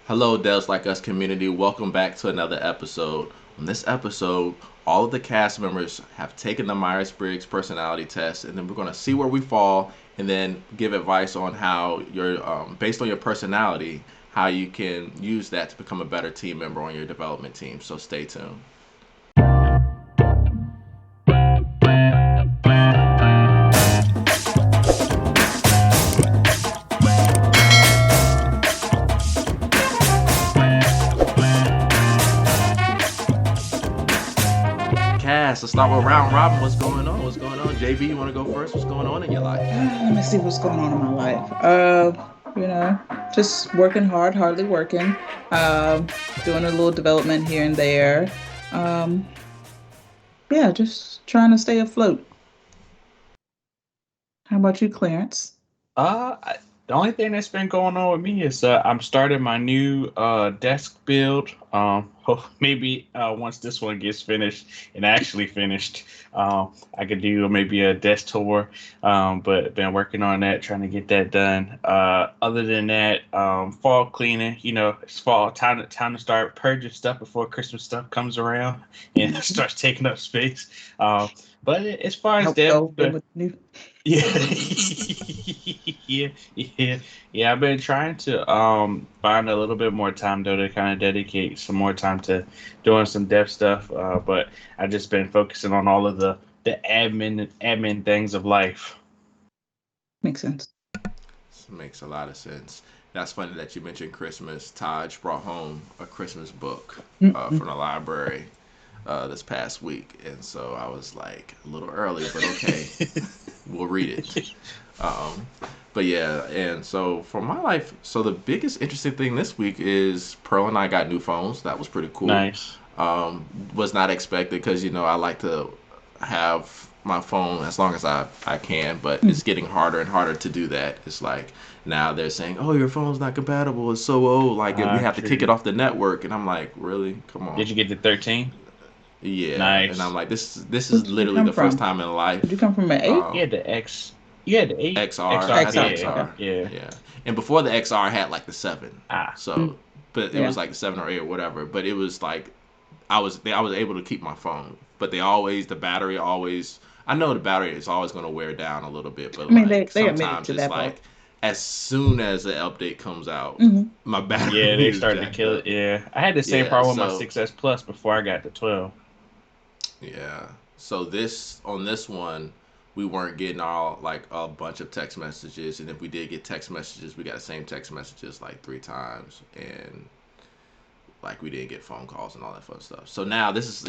Hello, Devs Like Us community. Welcome back to another episode. On this episode, all of the cast members have taken the Myers Briggs personality test, and then we're going to see where we fall and then give advice on how based on your personality, how you can use that to become a better team member on your development team. So stay tuned. Cast, let's start with round robin. What's going on? What's going on? JB, you want to go first? What's going on in your life? Let me see what's going on in my life. You know, just working hard, hardly working. Doing a little development here and there. Um, yeah, just trying to stay afloat. How about you, Clarence? The only thing that's been going on with me is I'm starting my new desk build. Maybe once this one gets finished and actually finished, I could do maybe a desk tour. But been working on that, trying to get that done. Other than that, fall cleaning. You know, it's fall time to start purging stuff before Christmas stuff comes around and Mhm. starts taking up space. But as far as Help go that, with new. yeah, yeah, yeah, yeah. I've been trying to find a little bit more time though to kind of dedicate some more time to doing some dev stuff. But I've just been focusing on all of the admin things of life. Makes sense. This makes a lot of sense. That's funny that you mentioned Christmas. Taj brought home a Christmas book Mm-mm. from the library this past week, and so I was like a little early, but okay, we'll read it. Um, but yeah, and so for my life, so the biggest interesting thing this week is Pearl and I got new phones. That was pretty cool. Nice. Was not expected because I like to have my phone as long as I can, but Mm. it's getting harder and harder to do that. It's like now they're saying, "Oh, your phone's not compatible. It's so old. Like we have to kick it True. off the network." And I'm like, "Really? Come on." Did you get the 13? Yeah, and I'm Nice. like, this What is did you literally come the first from? time in Did you life. come from an eight? You Um, had the X. You had the 8 XR, I XR. had the XR. Yeah, Okay. XR, yeah. yeah, and before the XR I had like the seven, Ah, Mm. so but it Yeah. was like the 7 or 8 or whatever. But it was like I was able to keep my phone, but the battery always. I know the battery is always going to wear down a little bit, but I mean, they like they admitted sometimes to it's that part. like as soon as the update comes out, Hmm. my yeah. battery They is started to jacked kill up. it. Yeah, I had the same Yeah, problem with my so 6S Plus before I got the 12. yeah. So this on this one, we weren't getting all like a bunch of text messages, and if we did get text messages, we got the same text messages like 3 times, and like we didn't get phone calls and all that fun stuff. So now this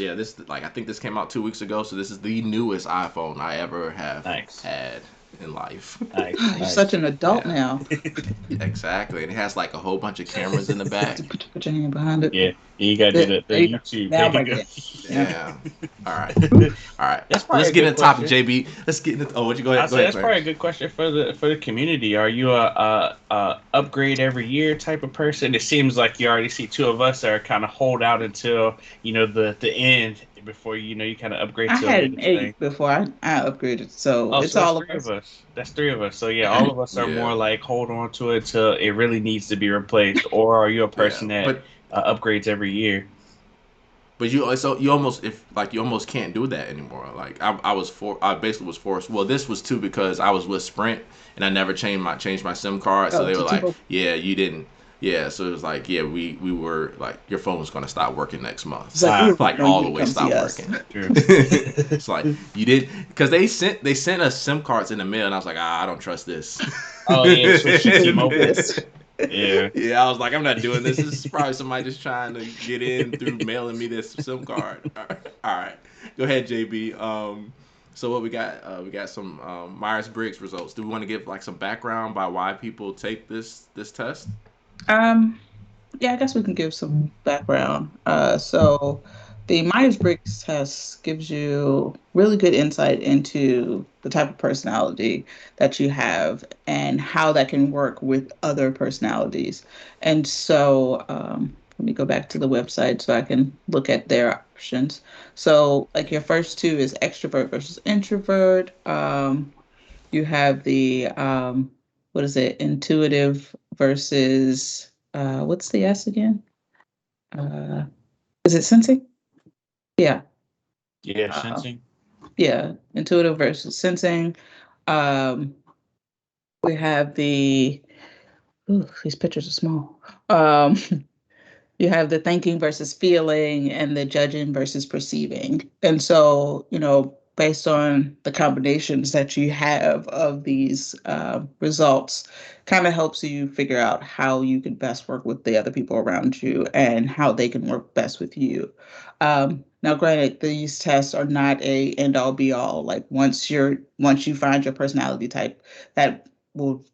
like I think this came out 2 weeks ago, so this is the newest iPhone I ever have Nice, had in life. nice, You're such nice. an adult Yeah, now. exactly, and it has like a whole bunch of cameras in the back. Put your hand behind it. Yeah, you gotta do the There you go. YouTube. There Now you break go. it in. Yeah. Yeah. All right. All right. That's But probably let's a get good into the topic, question. JB. Let's get into. Oh, what you go I ahead? Go say ahead, that's probably a Clarence. good question for the community. Are you a upgrade every year type of person? It seems like you already see two of us that are kind of hold out until the end before you kind of upgrade I to a had an latest thing. eight before I upgraded, so Oh, it's so that's all of three of us. us. That's three of us. So yeah, all of us are Yeah. more like hold on to it till it really needs to be replaced. Or are you a Yeah. person that upgrades every year? But you almost if like you almost can't do that anymore. Like I basically was forced. Well, this was too because I was with Sprint and I never changed my SIM card. So Oh, they to were like, T-Mobile. yeah, you didn't. Yeah, so it was like, yeah, we were like, your phone was gonna stop working next month, It's like we were like waiting on all you the to way come see stop us. working. True. It's like you did because they sent us SIM cards in the mail, and I was like, I don't trust this. Oh yeah, switch to Don't do T-Mobile. this. Yeah. Yeah, I was like, I'm not doing this. This is probably somebody just trying to get in through mailing me this SIM card. All right. Go ahead, JB. So what we got? We got some Myers Briggs results. Do we want to give like some background by why people take this test? Um, yeah, I guess we can give some background. So the Myers-Briggs test gives you really good insight into the type of personality that you have and how that can work with other personalities. And so, let me go back to the website so I can look at their options. So, like your first two is extrovert versus introvert. You have the what is it? Intuitive versus What's the S again? Uh, is it sensing? Yeah. Yeah, Uh, sensing. yeah. Intuitive versus sensing. Um, we have ooh, these pictures are small. Um, you have the thinking versus feeling and the judging versus perceiving. And so, based on the combinations that you have of these results, kind of helps you figure out how you can best work with the other people around you and how they can work best with you. Now, granted, these tests are not a end all be all. Like once you find your personality type, that will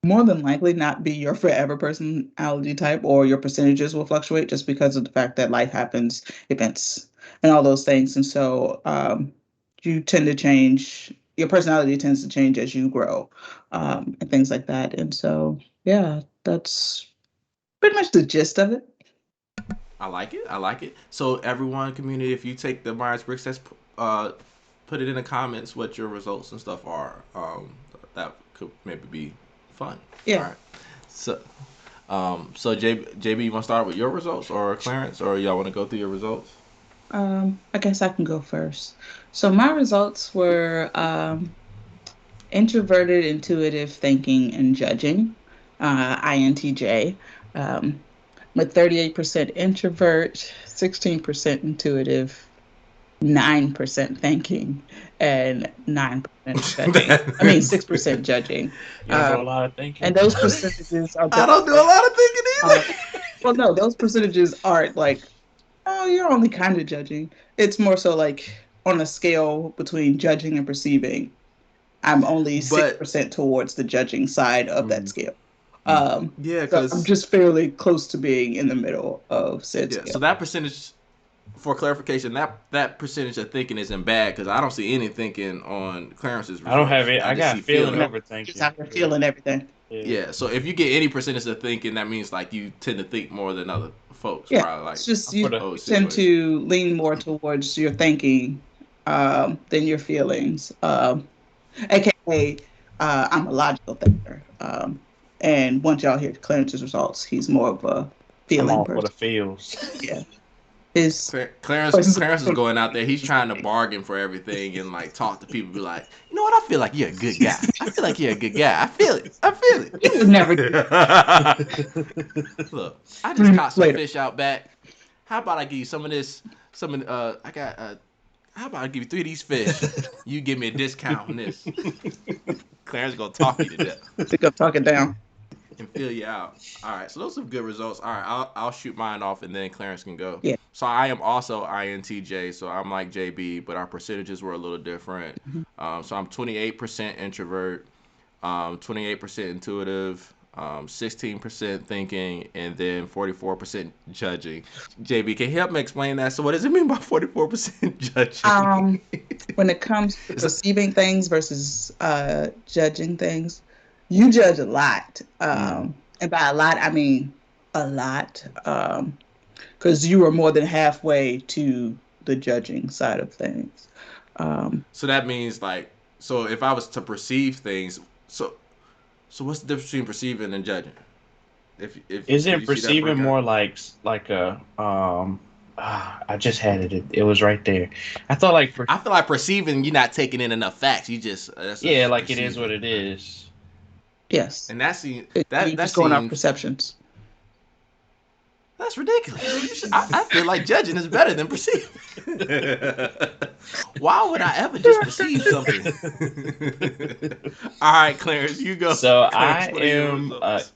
more than likely not be your forever personality type, or your percentages will fluctuate just because of the fact that life happens, events, and all those things. And so you tend to change, your personality tends to change as you grow, and things like that. And so, yeah, that's pretty much the gist of it. I like it. I like it. So everyone, community, if you take the Myers Briggs test, put it in the comments what your results and stuff are. That could maybe be fun. All Yeah. right. So, JB, you want to start with your results, or Clarence, or y'all want to go through your results? I guess I can go first. So my results were introverted, intuitive thinking, and judging, INTJ. Um, with 38% introvert, 16% intuitive, 9% thinking, and 9% judging. I mean, 6% judging. You don't Uh, do a lot of thinking. and those percentages are I based don't do a on, lot of thinking uh, either. well, no, those percentages aren't like, oh, you're only kind of judging. It's more so like on a scale between judging and perceiving. I'm only But 6% towards the judging side of that Mm, scale. mm. yeah, So I'm cause just fairly close to being in the middle of said yeah, scale. so that percentage, for clarification, that percentage of thinking isn't bad because I don't see any thinking on Clarence's I don't have results. it. I I just got see feeling No, feeling. just overthinking. out here Yeah, feeling everything. yeah. Yeah, so if you get any percentage of thinking, that means like you tend to think more than other folks, Yeah, probably like it's just I'm for you the. whole tend situation. to lean more towards your thinking than your feelings. AKA, I'm a logical thinker. And once y'all hear Clarence's results, he's more of a I'm feeling all for the person. feels. Yeah, his Clarence choices Clarence is are going out there. He's trying to bargain for everything and like talk to people. Be like, you know what? I feel like you're a good guy. I feel like you're a good guy. I feel it. I feel you would never do it. Look, I just 3 minutes caught some later. fish out back. How about I give you some of this? Some of I got. How about I give you three of these fish? You give me a discount on this. Clarence gonna talk you to death Pick up, talk it down. and fill you out. All right, so those are good results. All right, I'll shoot mine off and then Clarence can go. Yeah. So I am also INTJ, so I'm like JB, but our percentages were a little different. Mhm. So I'm 28% introvert, 28% intuitive, 16% thinking, and then 44% judging. JB, can you help me explain that? So what does it mean by 44% judging? Um, when it comes to Is that, perceiving things versus judging things, you judge a lot. mm. And by a lot, I mean a lot. Because you are more than halfway to the judging side of things. Um, So that means like, so if I was to perceive things, so what's the difference between perceiving and judging? If Could Isn't you see that perceiving breakout? more like a I just had it. It was right there. I thought like I feel like perceiving, you're not taking in enough facts. You just that's a yeah, like it is what perceiving, it is. yes, and that seems you're that just going off seems perceptions. that's ridiculous. I feel like judging is better than perceiving. Why would I ever just perceive something? All right, Clarence, you go. So I Clarence, what are your am results?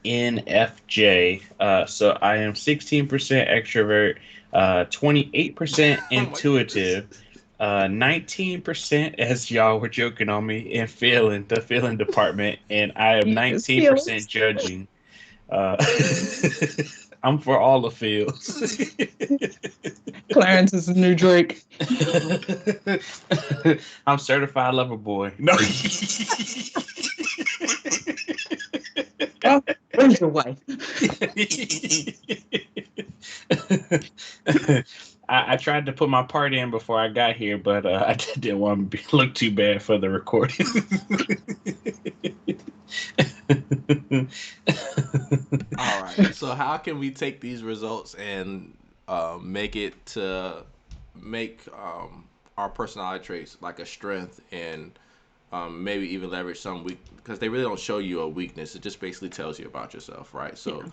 ENFJ. So I am 16% extrovert, 28% Oh my goodness. intuitive, 19% as y'all were joking on me in feeling the feeling department, and I am Yes, 19% feelings. judging. Uh, I'm for all the feels. Clarence is the new Drake. I'm certified lover boy. No. Oh, where's your wife? I tried to put my part in before I got here, but I didn't want to look too bad for the recording. All right. So how can we take these results and make it to make our personality traits like a strength and maybe even leverage some weak because they really don't show you a weakness. It just basically tells you about yourself, right? So, Yeah.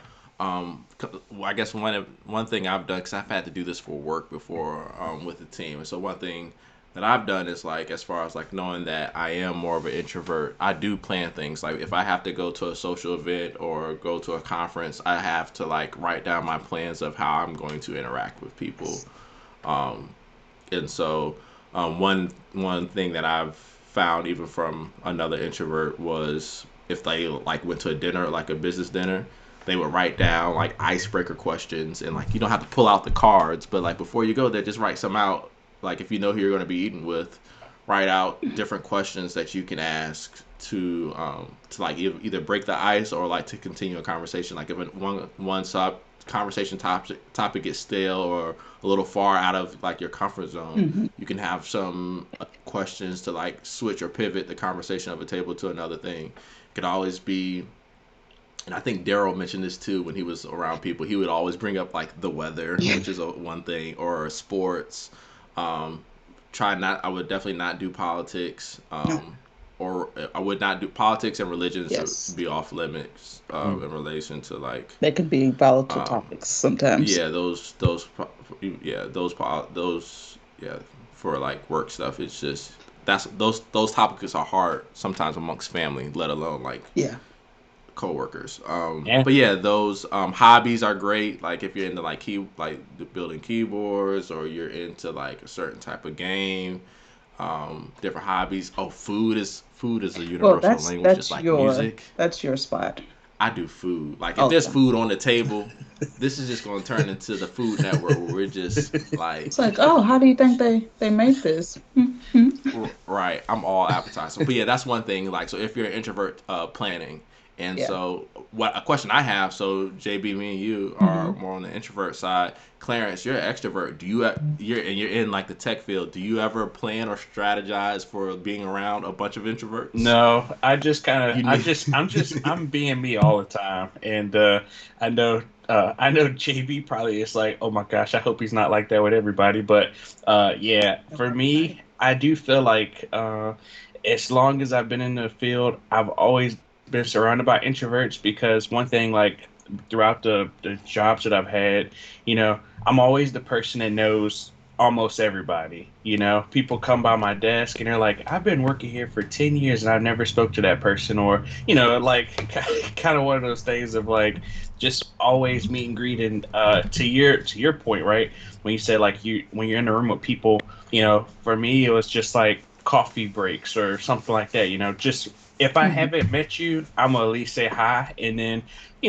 I guess one thing I've done because I've had to do this for work before with the team, and so one thing that I've done is like as far as like knowing that I am more of an introvert, I do plan things. Like if I have to go to a social event or go to a conference, I have to like write down my plans of how I'm going to interact with people. Um, and so one thing that I've found even from another introvert was if they like went to a dinner like a business dinner, they would write down like icebreaker questions and like you don't have to pull out the cards, but like before you go there, just write some out. Like if you know who you're going to be eating with, write out different questions that you can ask to like either break the ice or like to continue a conversation. Like if one conversation topic gets stale or a little far out of like your comfort zone, Hmm. you can have some questions to like switch or pivot the conversation of a table to another thing. It could always be, and I think Daryl mentioned this too when he was around people. He would always bring up like the weather, Yeah. which is one thing, or sports. Um, try not. I would definitely not do politics. No. Or I would not do politics and religions would Yes. be off limits Mm. in relation to like They can be volatile um, topics sometimes. yeah, yeah, those, yeah, for like work stuff. It's just that's those topics are hard sometimes amongst family, let alone like Yeah. coworkers. Yeah. But yeah, those hobbies are great. Like if you're into like building keyboards, or you're into like a certain type of game, different hobbies. Oh, food is a Well, universal that's language, just that's like your music. that's your spot. I do food. Like if there's Okay. food on the table, this is just going to turn into the Food Network where we're just It's like, like, oh, how do you think they made this? Mhm. right. I'm all appetizer. But yeah, that's one thing. Like, so if you're an introvert, planning, and Yeah. so what a question I have. So JB, me and you are Hmm. more on the introvert side. Clarence, you're an extrovert. You're in like the tech field. Do you ever plan or strategize for being around a bunch of introverts? No, I just kind of, You need. I'm being me all the time, and I know JB probably is like, oh my gosh, I hope he's not like that with everybody, but yeah, No, for everybody. me, I do feel like as long as I've been in the field, I've always been surrounded by introverts because one thing, like throughout the jobs that I've had, you know, I'm always the person that knows almost everybody. You know, people come by my desk and they're like, "I've been working here for 10 years and I've never spoke to that person," or like kind of one of those things of like just always meet and greet. And to your point, right? When you say like you when you're in the room with people, for me it was just like coffee breaks or something like that. Just if I Hmm. haven't met you, I'm gonna at least say hi, and then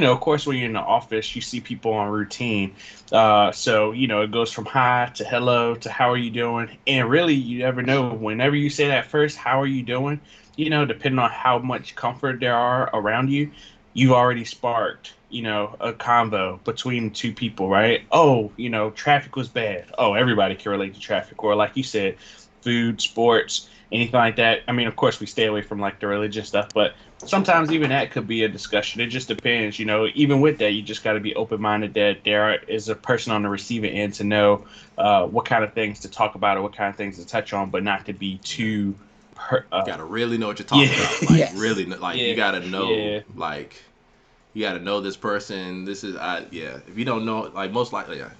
of course, when you're in the office, you see people on routine. So, it goes from hi to hello to how are you doing? And really, you never know. Whenever you say that first, how are you doing? Depending on how much comfort there are around you, you've already sparked, a convo between two people, right? Oh, traffic was bad. Oh, everybody can relate to traffic. Or, like you said, food, sports, anything like that. I mean, of course, we stay away from like the religion stuff, but sometimes even that could be a discussion. It just depends, Even with that, you just got to be open minded that is a person on the receiving end to know what kind of things to talk about or what kind of things to touch on, but not to be too. Per- You uh, gotta really know what you're yeah, talking about. Like Yes. really, like you yeah, gotta know, yeah, like you gotta know this person. This is, yeah. If you don't know, like most likely, yeah,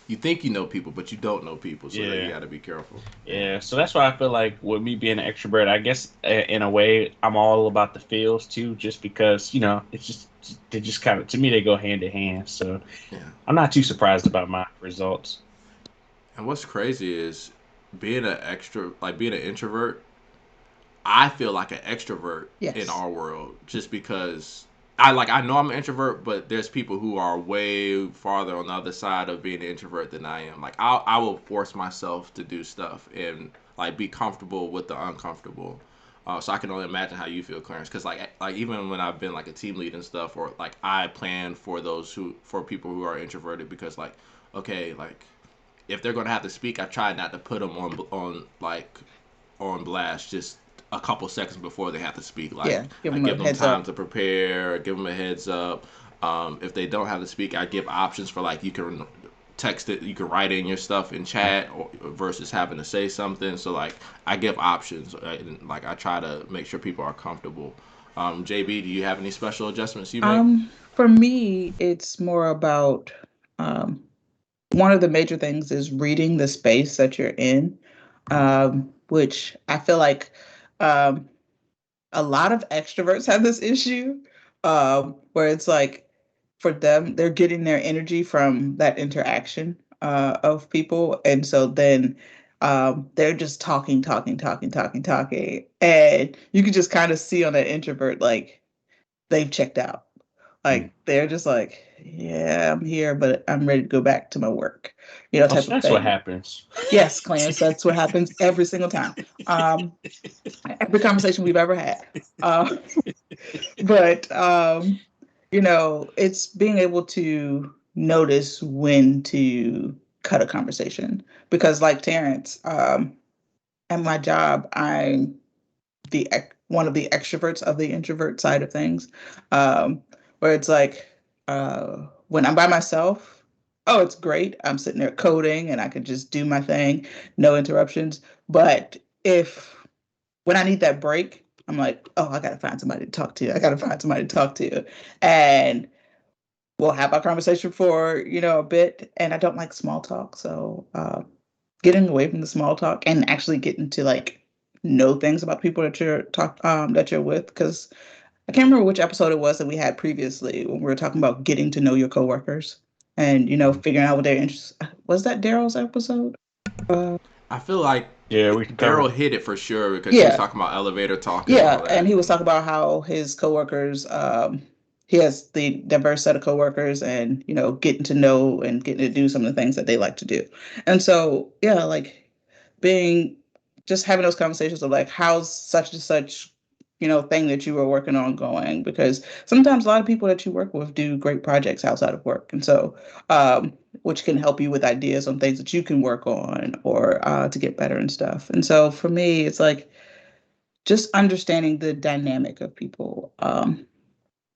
you think you know people, but you don't know people, so that you yeah. gotta be careful. Yeah, Yeah, so that's why I feel like with me being an extrovert, I guess in a way I'm all about the feels too, just because it's just they just kind of to me they go hand in hand. So yeah. I'm not too surprised about my results. And what's crazy is being an introvert. I feel like an extrovert in Yes. our world just because I know I'm an introvert, but there's people who are way farther on the other side of being an introvert than I am. Like I will force myself to do stuff and like be comfortable with the uncomfortable. So I can only imagine how you feel, Clarence, because like even when I've been like a team lead and stuff, or like I plan for for people who are introverted because like okay like if they're gonna have to speak, I try not to put them on like on blast just a couple seconds before they have to speak. Like Yeah, give I them a give them heads time up. to prepare, give them a heads up. If they don't have to speak, I give options for like you can text it, you can write in your stuff in chat, or versus having to say something. So like I give options, right? And like I try to make sure people are comfortable. JB, do you have any special adjustments you make? For me, it's more about um, one of the major things is reading the space that you're in, which I feel like um, a lot of extroverts have this issue, where it's like for them, they're getting their energy from that interaction of people. And so then they're just talking, talking, talking, talking, talking. And you can just kind of see on that introvert, like they've checked out. Mm. Like they're just like, yeah, I'm here, but I'm ready to go back to my work, Oh, type so of that's what thing. happens. Yes, Clarence, that's what happens every single time. Um, every conversation we've ever had. Uh, but it's being able to notice when to cut a conversation because, like Terrence, at my job, I'm one of the extroverts of the introvert side of things, where it's like when I'm by myself, oh, it's great. I'm sitting there coding and I can just do my thing, no interruptions. But if when I need that break, I'm like, oh, I gotta find somebody to talk to. I gotta find somebody to talk to, and we'll have our conversation for a bit. And I don't like small talk, so getting away from the small talk and actually getting to like know things about people that you're with. Because I can't remember which episode it was that we had previously when we were talking about getting to know your coworkers and figuring out what their interests. Was that Daryl's episode? Uh, I feel like Yeah, we can cover. Daryl hit it for sure because he was yeah, talking about elevator talk and yeah, all and that. he was talking about how his coworkers, he has the diverse set of coworkers, and getting to know and getting to do some of the things that they like to do, and so yeah, like being just having those conversations of like how's such and such thing that you were working on going, because sometimes a lot of people that you work with do great projects outside of work, and so which can help you with ideas on things that you can work on or to get better and stuff. And so for me, it's like just understanding the dynamic of people.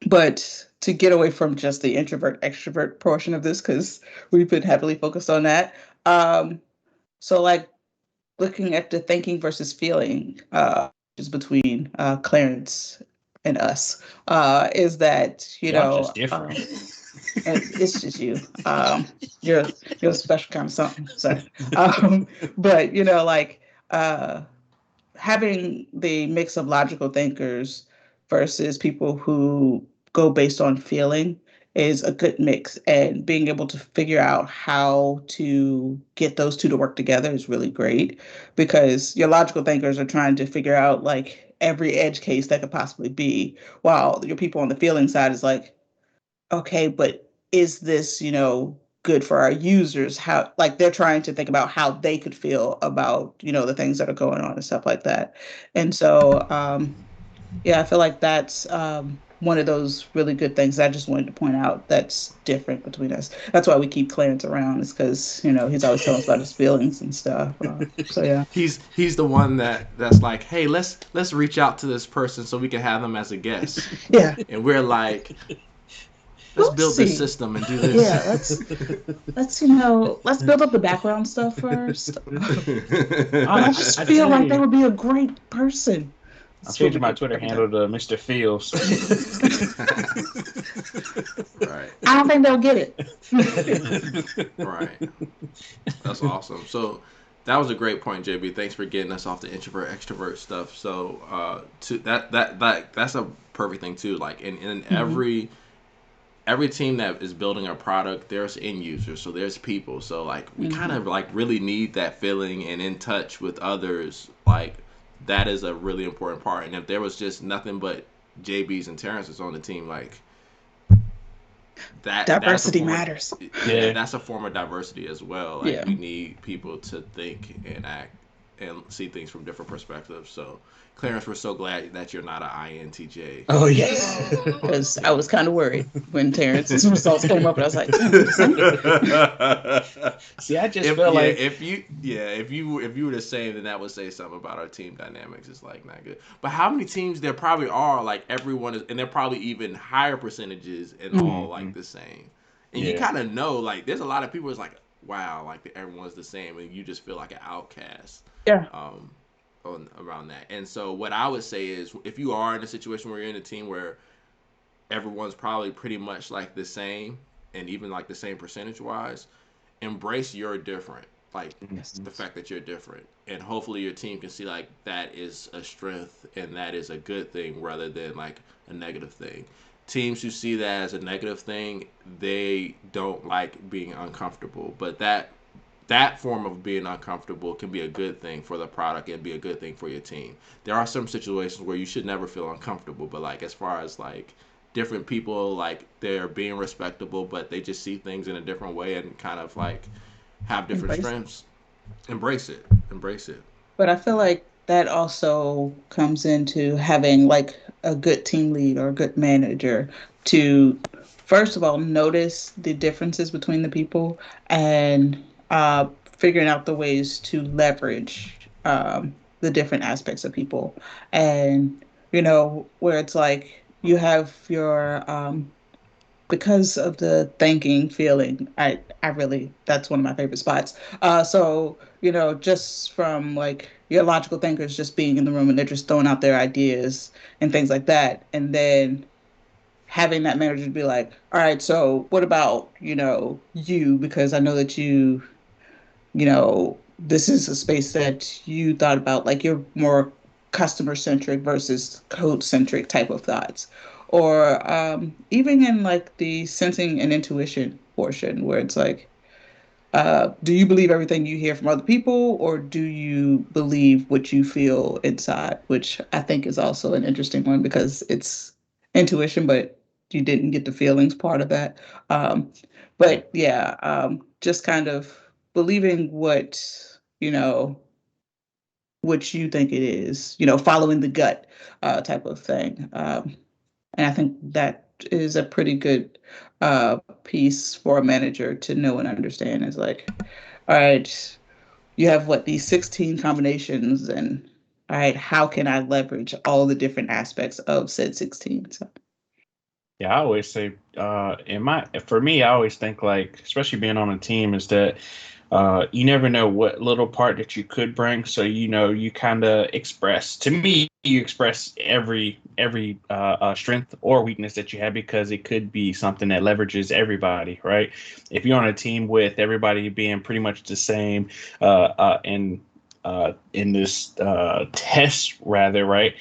But to get away from just the introvert extrovert portion of this, because we've been heavily focused on that. So, like looking at the thinking versus feeling, is between Clarence and us, is that Y'all just different. and it's just you. You're you're a special kind of something. So, but like. Having the mix of logical thinkers versus people who go based on feeling is a good mix, and being able to figure out how to get those two to work together is really great, because your logical thinkers are trying to figure out like every edge case that could possibly be, while your people on the feeling side is like, okay, but is this, good for our users? How, like, they're trying to think about how they could feel about, the things that are going on and stuff like that. And so, yeah, I feel like that's one of those really good things I just wanted to point out that's different between us. That's why we keep Clarence around, is because, he's always telling us about his feelings and stuff. So, yeah. He's the one that's like, hey, let's reach out to this person so we can have them as a guest, Yeah. and we're like, let's We'll build this see. system and do this. Yeah, let's build up the background stuff first. I just I feel tell like they you, would be a great person. I'm That's what we changing my get Twitter every time. handle to Mr. Fields. Right, I don't think they'll get it. right. That's awesome. So that was a great point, JB. Thanks for getting us off the introvert extrovert stuff. So to that's a perfect thing too. Like in Mhm. every team that is building a product, there's end users, so there's people. So like we kind Mhm. of like really need that feeling and in touch with others. Like that is a really important part. And if there was just nothing but JBs and Terrences on the team, like that's a Diversity form of matters. yeah, Yeah. that's a form of diversity as well. Like Yeah. we need people to think and act. and see things from different perspectives. So, Clarence, we're so glad that you're not an INTJ. Oh yes. Because I Yeah. was kind of worried when Terrence's results came up, and I was like, "Damn, we the same." See, I just if feel yeah, like if you yeah, if you were the same, then that would say something about our team dynamics. It's like not good. But how many teams there probably are like everyone is, and they're probably even higher percentages and Mhm. all hmm like the same. And you yeah. kind of know like there's a lot of people. It's like wow, like everyone's the same, and you just feel like an outcast. Yeah, Um, around that. And so what I would say is if you are in a situation where you're in a team where everyone's probably pretty much like the same and even like the same percentage wise, embrace you're different. Like yes, the fact that you're different. And hopefully your team can see like that is a strength and that is a good thing rather than like a negative thing. Teams who see that as a negative thing, they don't like being uncomfortable. But that form of being uncomfortable can be a good thing for the product and be a good thing for your team. There are some situations where you should never feel uncomfortable, but like as far as like different people like they're being respectable but they just see things in a different way and kind of like have different embrace. strengths, embrace it. Embrace it. But I feel Yeah. like that also comes into having like a good team lead or a good manager to, first of all, notice the differences between the people and figuring out the ways to leverage the different aspects of people. And, where it's like you have your because of the thanking feeling, I really, that's one of my favorite spots. So just from like your logical thinkers just being in the room and they're just throwing out their ideas and things like that, and then having that manager be like, all right, so what about you, because I know that this is a space that you thought about, like you're more customer centric versus code centric type of thoughts. Or even in like the sensing and intuition portion, where it's like, do you believe everything you hear from other people, or do you believe what you feel inside? Which I think is also an interesting one because it's intuition, but you didn't get the feelings part of that. Um, but yeah, just kind of believing you know, what you think it is, following the gut type of thing. And I think that is a pretty good piece for a manager to know and understand. Is like, all right, you have what, these 16 combinations, and all right, how can I leverage all the different aspects of said 16? So, Yeah, I always say, in my for me, I always think like, especially being on a team, is that you never know what little part that you could bring. So you kind of express. To me, you express every strength or weakness that you have because it could be something that leverages everybody, right? If you're on a team with everybody being pretty much the same, in this test, rather, right?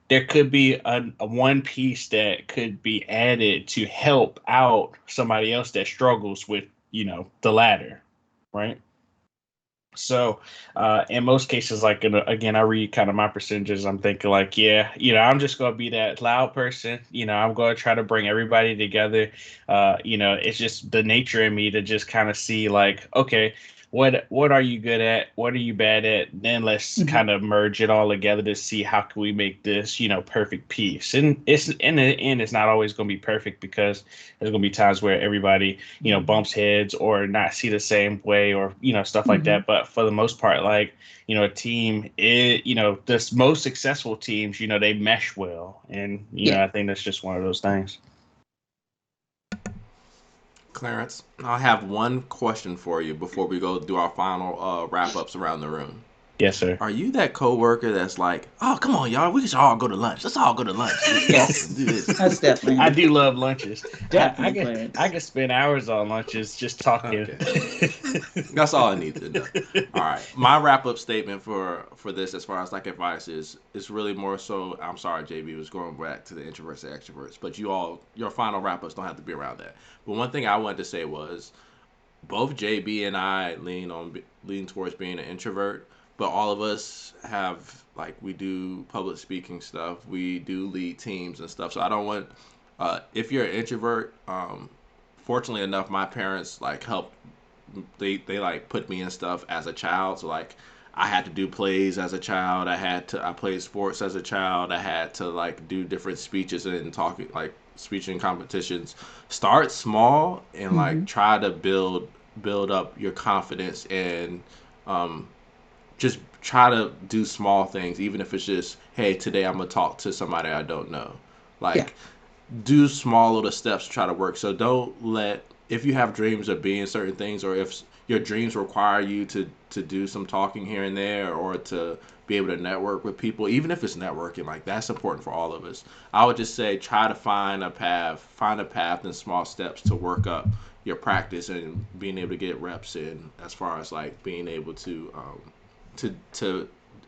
There could be a one piece that could be added to help out somebody else that struggles with the latter, right? So, in most cases, like again, I read kind of my percentages. I'm thinking like, yeah, I'm just gonna be that loud person. I'm gonna try to bring everybody together. It's just the nature in me to just kind of see like, okay, what are you good at? What are you bad at? Then let's mhm, kind of merge it all together to see how can we make this, perfect piece. And it's in the end, it's not always gonna be perfect because there's gonna be times where everybody bumps heads or not see the same way or stuff like mhm, that. But for the most part, like a team, the most successful teams, they mesh well, and yeah. I think that's just one of those things. Clarence, I have one question for you before we go do our final wrap ups around the room. Yes, sir. Are you that coworker that's like, oh, come on, y'all, we should all go to lunch. Let's all go to lunch. Let's talk and Yes, do this. that's definitely I me. do love lunches. I Definitely could I Clarence. could spend hours on lunches just talking. Okay. That's all I need to know. All right. My wrap up statement for this, as far as like advice, is really more so. I'm sorry, JB was going back to the introverts and extroverts, but your final wrap ups don't have to be around that. But one thing I wanted to say was both JB and I lean towards being an introvert, but all of us have like we do public speaking stuff, we do lead teams and stuff. So I don't want if you're an introvert. Fortunately enough, my parents like helped. They like put me in stuff as a child, so like I had to do plays as a child. I played sports as a child. I had to like do different speeches and talking like speeching competitions. Start small and like Hmm. try to build up your confidence and um, just try to do small things, even if it's just, hey, today I'm gonna talk to somebody I don't know. Yeah. Like do small little steps to try to work. So don't let if you have dreams of being certain things, or if your dreams require you to do some talking here and there, or to be able to network with people, even if it's networking, like that's important for all of us. I would just say try to find a path and small steps to work up your practice and being able to get reps in, as far as like being able to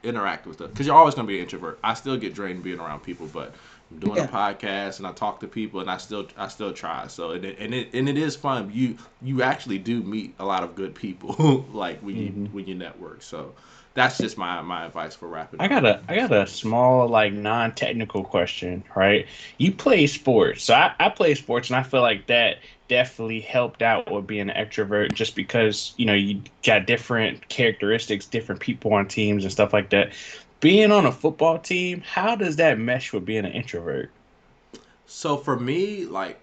interact with them, because you're always going to be an introvert. I still get drained being around people, but I'm doing a Yeah. podcast and I talk to people and I still try. So and it is fun. You actually do meet a lot of good people like Hmm. when you network. So that's just my advice for wrapping I up. got a small like non-technical question, right? You play sports. So I play sports and I feel like that definitely helped out with being an extrovert just because, you got different characteristics, different people on teams and stuff like that. Being on a football team, how does that mesh with being an introvert? So for me, like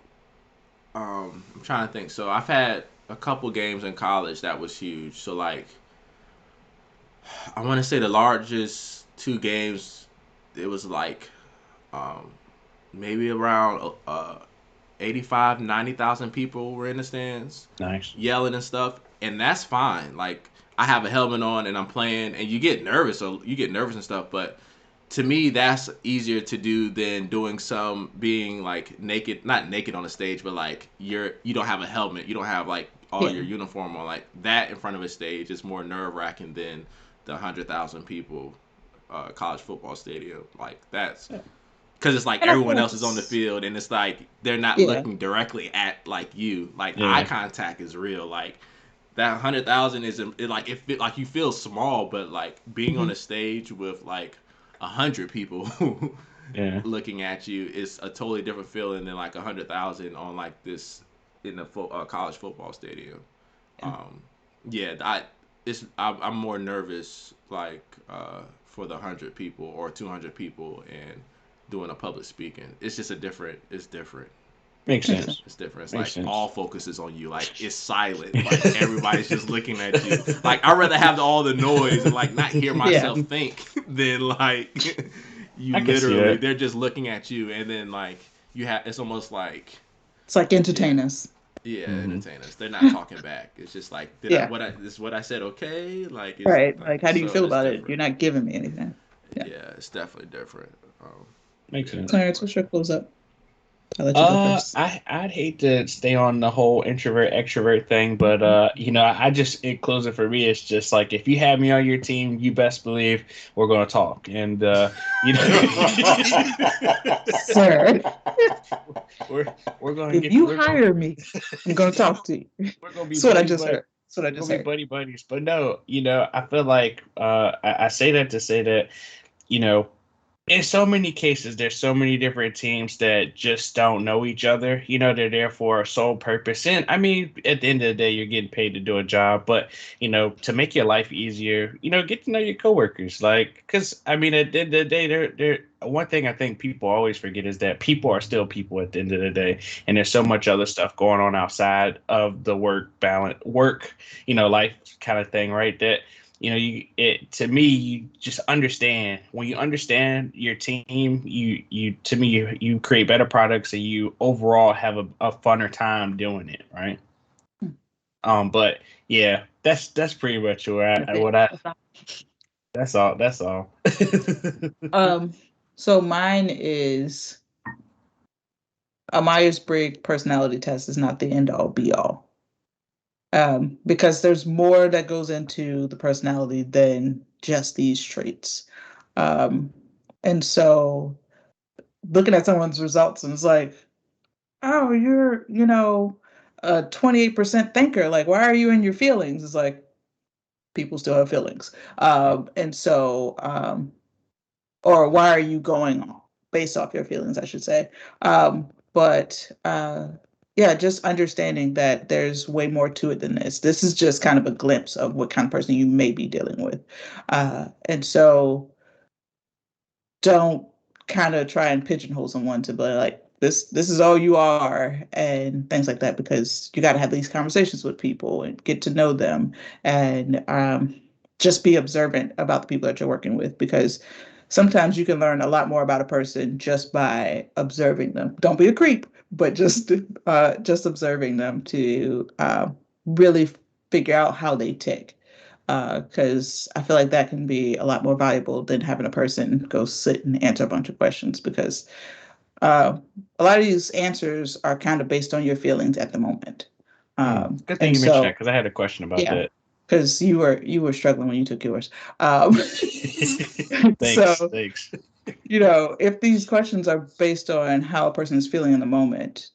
I'm trying to think. So I've had a couple games in college that was huge. So like I want to say the largest two games, it was like um, maybe around 85, 90,000 people were in the stands Nice. yelling and stuff. And that's fine. Like, I have a helmet on and I'm playing, and you get nervous. So you get nervous and stuff. But to me, that's easier to do than doing some being like naked, not naked on the stage, but like you don't have a helmet, you don't have like all Yeah. your uniform on, like that in front of a stage is more nerve wracking than the 100,000 people college football stadium. Like that's Yeah. because it's like And I feel everyone like else is on the it's, field and it's like they're not yeah. looking directly at like you. Like eye Yeah. contact is real. Like that 100,000 is like like you feel small, but like being on Hmm. a stage with like 100 people Yeah. looking at you is a totally different feeling than like 100,000 on like this in the college football stadium. Yeah. Um, yeah, I'm more nervous like for the 100 people or 200 people and doing a public speaking. It's just it's different. Makes Makes sense. sense. It's different. It's Makes like all sense. focus is on you. Like it's silent. Like everybody's just looking at you. Like I'd rather have all the noise and like not hear Yeah. myself think than like you I can see literally that. they're just looking at you, and then like you have it's almost like It's like yeah, entertainers. yeah, Hmm. entertainers. They're not talking back. It's just like Yeah. this is what I said okay? Like it's Right. like Like, how do you so feel it's about it? different. You're not giving me anything. Yeah. Yeah, it's definitely different. Makes Yeah, sense. great Clarence, what's your question. close up? I'll let you go first. I'd hate to stay on the whole introvert extrovert thing, but I just in closing for me, it's just like if you have me on your team, you best believe we're gonna talk, and you know, Sir, we're we're gonna if get you we're gonna hire me, I'm going to talk to you. we're gonna be That's what I buddy just buddy. heard. That's what I We're gonna just be heard. buddy buddies. But no, I feel like I say that to say that you know in so many cases, there's so many different teams that just don't know each other. They're there for a sole purpose. And I mean, at the end of the day, you're getting paid to do a job, but to make your life easier, get to know your coworkers. Like, because I mean, at the end of the day, they're one thing I think people always forget is that people are still people at the end of the day, and there's so much other stuff going on outside of the work, life kind of thing, right? That to me you just understand when you understand your team you to me you create better products and you overall have a funner time doing it, right? But yeah, that's pretty much where That's I it. what I that's all. Um, so mine is a Myers Briggs personality test is not the end all be all. Because there's more that goes into the personality than just these traits. Um, and so looking at someone's results and it's like, oh, you're, a 28% thinker. Like, why are you in your feelings? It's like people still have feelings. And so, or why are you going based off your feelings, I should say. But yeah, just understanding that there's way more to it than this. This is just kind of a glimpse of what kind of person you may be dealing with. And so don't kind of try and pigeonhole someone to be like, this is all you are and things like that, because you got to have these conversations with people and get to know them, and just be observant about the people that you're working with, because sometimes you can learn a lot more about a person just by observing them. Don't be a creep, but just observing them to really figure out how they tick, because I feel like that can be a lot more valuable than having a person go sit and answer a bunch of questions, because uh, a lot of these answers are kind of based on your feelings at the moment. Good thing And you mentioned that so, because I had a question about yeah, that. because you were struggling when you took yours. Um, Thanks, so, thanks. if these questions are based on how a person is feeling in the moment,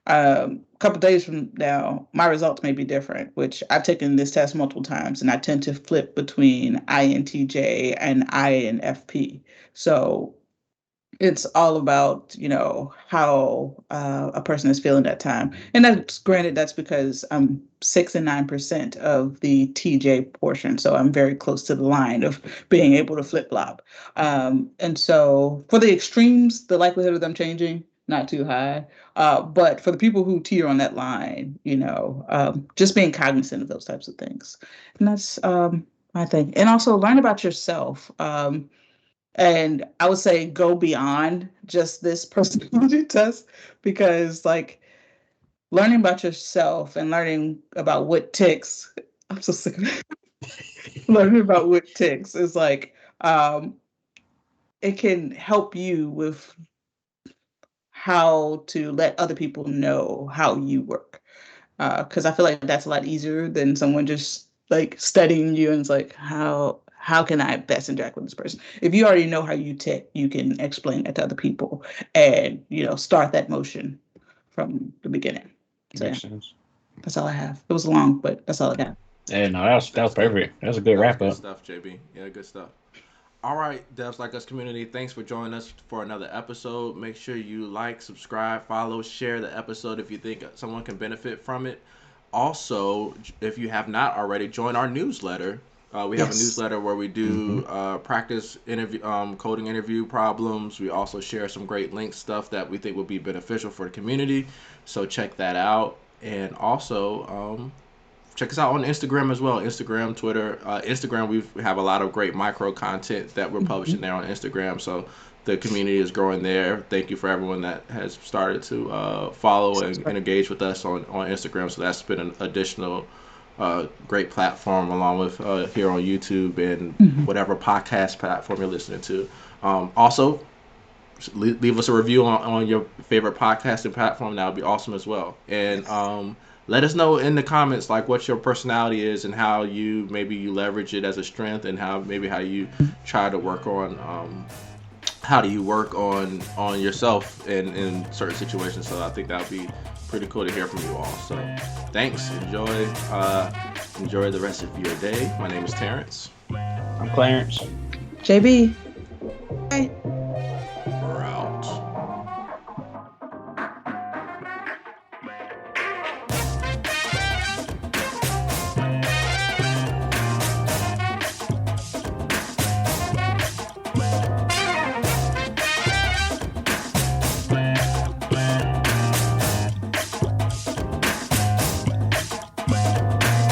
a couple days from now, my results may be different, which I've taken this test multiple times, and I tend to flip between INTJ and INFP. So it's all about, how a person is feeling that time. And that's granted, that's because I'm 6 and 9% of the TJ portion. So I'm very close to the line of being able to flip flop. And so for the extremes, the likelihood of them changing, not too high. But for the people who teeter on that line, just being cognizant of those types of things. And that's, I think. And also learn about yourself. And I would say go beyond just this personality test, because like learning about yourself and learning about what ticks, I'm so sick of it. Learning about what ticks is like, it can help you with how to let other people know how you work. Because I feel like that's a lot easier than someone just like studying you and it's like, how can I best interact with this person? If you already know how you tick, you can explain that to other people and start that motion from the beginning. So yeah, Makes sense. that's all I have. It was long, but that's all I got. Yeah, no, that was That's good. perfect. That was a good That was wrap good up. stuff, JB. Yeah, good stuff. All right, Devs Like Us community, thanks for joining us for another episode. Make sure you like, subscribe, follow, share the episode if you think someone can benefit from it. Also, if you have not already, join our newsletter. We have a Yes. newsletter where we Hmm. do practice interview, coding interview problems. We also share some great link stuff that we think will be beneficial for the community. So check that out. And also, check us out on Instagram as well. Instagram, Twitter. Instagram, we have a lot of great micro content that we're publishing Mhm. there on Instagram. So the community is growing there. Thank you for everyone that has started to follow and engage with us on Instagram. So that's been an additional great platform along with here on YouTube and Mhm. whatever podcast platform you're listening to. Also, leave us a review on your favorite podcasting platform. That would be awesome as well. And Yes. let us know in the comments like what your personality is and how you maybe you leverage it as a strength and how you try to work on how do you work on yourself in certain situations. So I think that would be pretty cool to hear from you all. So thanks. Enjoy the rest of your day. My name is Terrence. I'm Clarence. JB. Bye.